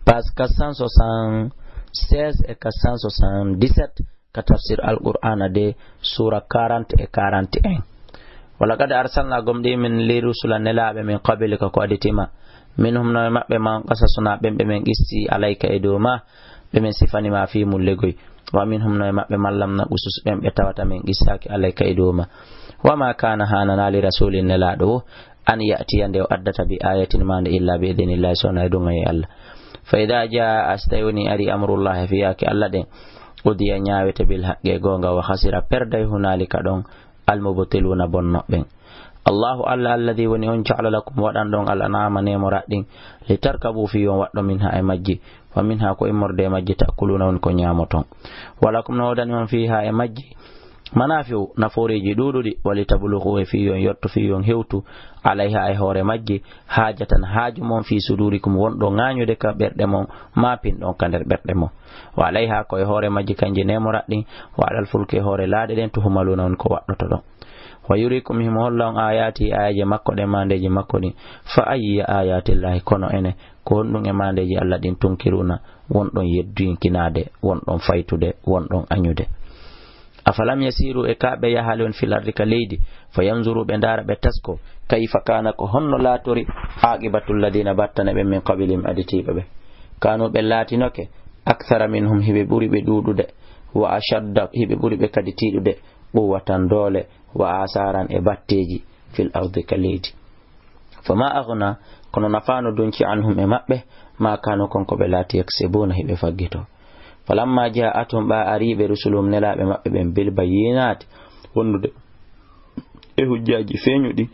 page 476 et 477 ka tafsir al-Qur'an de sura 40 et 41. ولقد أرسلنا قمدي من لرسل نلعب من قبلك قادتما منهم نوما بما قصصنا بمن قسي عليك إدوما بمن سفاني ما في ملغوي ومنهم نوما بما لم نقصص بمن بتوات من قساك عليك إدوما وما كان هانا لرسول نلعبه أن يأتي أن يؤدت بآية ما إلا بإذن الله سنة دوني الله فإذا جاء أستيوني أري أمر الله فيك الله دين ودي نياوت بالحق غونغا وخسر پردي هنالك دون المبطلون بن الله الله الذي وني جعل لكم ودان دون الانعام نيمرادين لتركبوا في ودو منها مجي ومنها كو امرد مجي تاكلون كو نيامتون ولكم نودان فيها مجي منافع نفوريجي دودودي ولتبلغوا في يوت في هيوتو عليها اي هوري مجي حاجه حاج مون في صدوركم وندو غانيو de ka berde mon mapin don kander berde mon walaiha ko hore majji kanje nemoradin wadal fulke hore laade den to humaluna on ko waddoto don wa yurikum himullahu ayati ayaje makko de mandeji makko ni fa ayyi ayati llahi kono ene ko wondun e mandeji Allah din tunkiruna wondon yeddin kinade wondon faytude wondon anyude afalam yasiru e kaabe yahalon fil ardi kalidi fayanzuru be ndara be tasko kayfa kana ko honno latori aqibatul ladina battana be min qabilim aditiba be kanu be latinoke akthara minhum hibe buri be dudude wa ashadda hibe buri be kadi tidude quwwatan dole wa asaran e batteji fil ardi kalidi fama aghna kono nafano dunci anhum e mabbe ma kanu konko be lati yaksebuna hibe faggito falamma ja'atum ba aribe rusulum nelabe mabbe ben bil bayinat wondude e hujjaji feñudi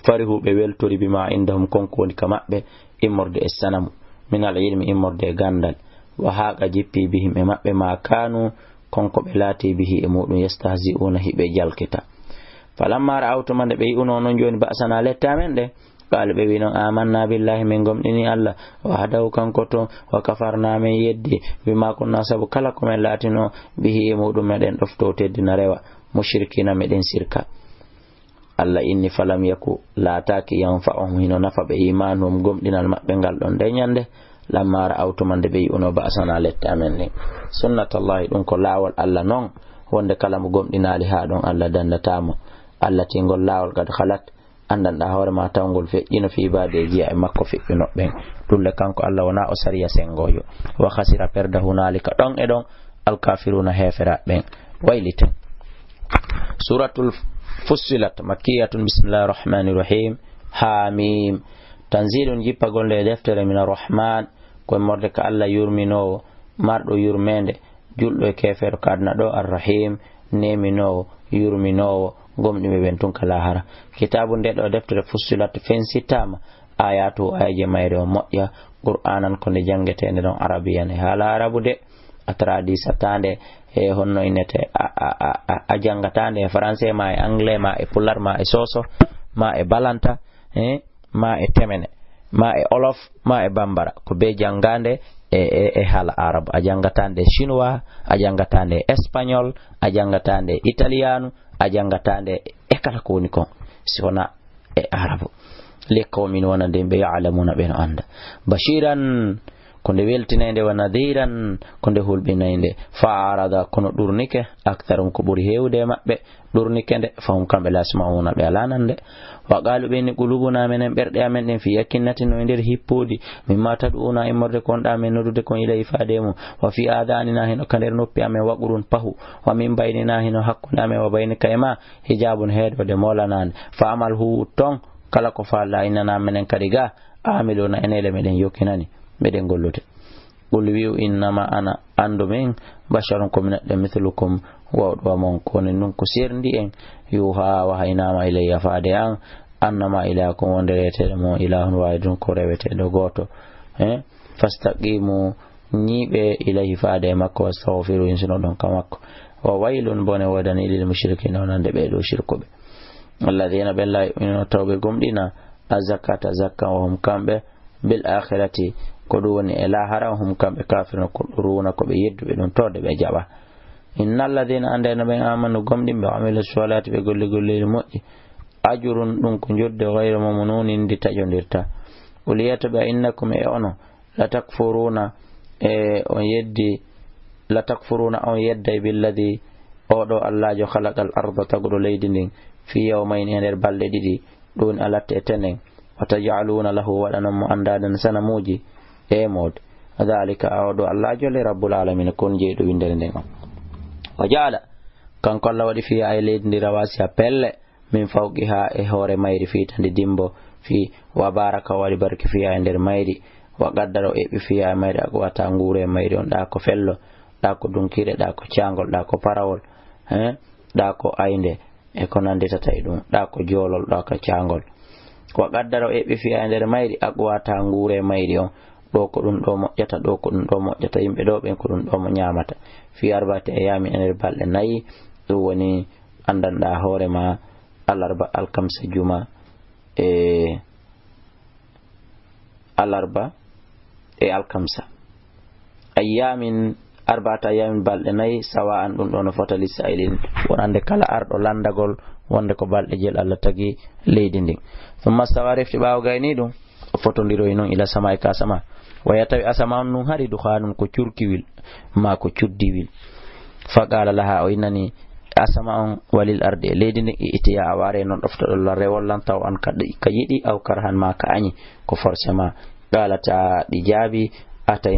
farihu be weltori bima indahum konko woni kamabbe immorde e sanamu min al ilmi immorde gandal wa haqa jippi bihim e mabbe ma kanu konko be lati bihi e mudum yastahzi'una hibe jalkita falamma ra'awtum man be uno non joni ba'sana letamen de قال بينو آمنا بالله من قمني الله وحده كنكتو وكفرنا من يدي بما كنا سبو كلكم اللاتنو به مودو مدن رفتو تدنا روا مشركين مدن سركا الله إني فلم يكو لا تاكي ينفعهم هنا نفع بإيمانهم قمنا المقبنغال دون دينيان لما رأوتو من بينو بأسنا لتامني سنة الله دونكو لاول الله نون وند كلام قمنا لها دون الله دان تامو الله تنقل لاول قد خلت andan da hawre ma tawgol feƴƴino fi badeji e makko feƴƴino ben dulle kanko Allah wana o sariya sengoyo wa khasira perda hunalika don e don al kafiruna hefera ben wayliten suratul fussilat makkiyatun bismillahir rahmanir rahim hamim tanzilun jippagol le deftere min arrahman ko morde ka Allah yurmino mardo yurmende juldo e kefero kadna do arrahim nemino yurmino gomdi be ben tun kala hara kitabu de do deftere fussilat fensitama ayatu ayaje mayre moƴƴa qur'anan ko ne jangete ne don arabiyan e hala arabu de atradi satande e honno inete a jangatande e français ma e anglais ma e pullar ma e soso ma e balanta ma e temene ma e olof ma e bambara ko be jangande e hala arab a jangatande chinois a jangatande espagnol a jangatande italiano a jangatande e kala ko woni kon sona e arabu lekko min wona de be ya'lamuna be no anda bashiran konde weltinende wa nadiran konde hulbinende fa'arada kono durnike aktharum ko buri hewde mabbe durnikende fahum kambe lasmauna be alanande wa qalu be ni qulubuna menen berde amen den fi yakinati no nder hippodi mimma taduna imorde konda men nodude kon ila ifademu wa fi adanina hino kander noppi amen waqurun pahu wa min baynina hino hakkuna amen wa baynaka ema hijabun hedo de molanan fa amal hu ton kala ko faala inana menen kadiga amiluna enele meden yokinani meden gollote qul wi'u innama ana andu men basharun kum min mithlukum wa mon kon nun ko serndi en yuha wa haynama ilayya faade an annama ilakum wonderete mo ilahun wahidun ko rewete do goto fastaqimu nibe ilayhi faade makko wastaghfiru insino don kamakko wa waylun bone wadani lil mushrikin onande be do shirkobe alladhina billahi yu'minuna tawbe gomdina azakata zakka wa hum kambe bil akhirati ko do woni ila harahum kambe kafirun ko ruuna ko be yeddu be don tode be jaba innal ladina andana be amanu gomdimbe amila salati be golle golle moƴƴi ajrun dun ko jodde ghayru mamnunin di tajondirta uliyata ba innakum e ono latakfuruna on yeddi latakfuruna on yedday billadi oɗo Allah jo khalaqal arda tagudo leydi ndin fi yawmayn ender balɗe ɗiɗi ɗum alatte tenen wataj'aluna lahu waɗanan andadan sanamuji mod dhalika oɗo Allah jo le rabbul alamin kon jeyɗo windere nden on waja'ala kanko Allah waɗi fi ay leydi ndi rawasiya pelle min fawqiha e hoore mayri fitande dimbo fi wa baraka waɗi barki fiya e nder mayri wa qaddara eɓi fiya e mayri ako wata nguure mayri on ɗa ko fello ɗa ko dunkire ɗa ko cangol ɗa ko parawol ɗa ko aynde e ko nanditata e ɗum ɗa ko joolol ɗa ko cangol wa qaddara eɓi fiya e nder mayri ako wata nguure mayri on ɗo ko ɗum ɗo moƴƴata ɗo ko ɗum ɗo moƴƴata yimɓe ɗo ɓen ko ɗum ɗo mo ñamata fi arbate e yami e nder balɗe nayi ɗum woni andanɗa hoorema alarba alkamsa juma alarba e alkamsa ayyamin arbata ayyamin balɗe nayi sawa an ɗum ɗo no fota lissailin wonande kala arɗo landagol wonde ko balɗe jel Allah tagi leydi ndin thumma stawa refti ɓawo gayni ɗum o fotodiroy noon ila sama e ka sama waya tawi asama on nun hari duhanum ko curkiwil ma ko cuddiwil fa qala laha o innani asama on walil arde leydi ndin itiya a ware noon ɗoftoɗol rewol lan taw an ka yiɗi aw karhan ma ka añi ko forcément qalata ɗi jaabi atay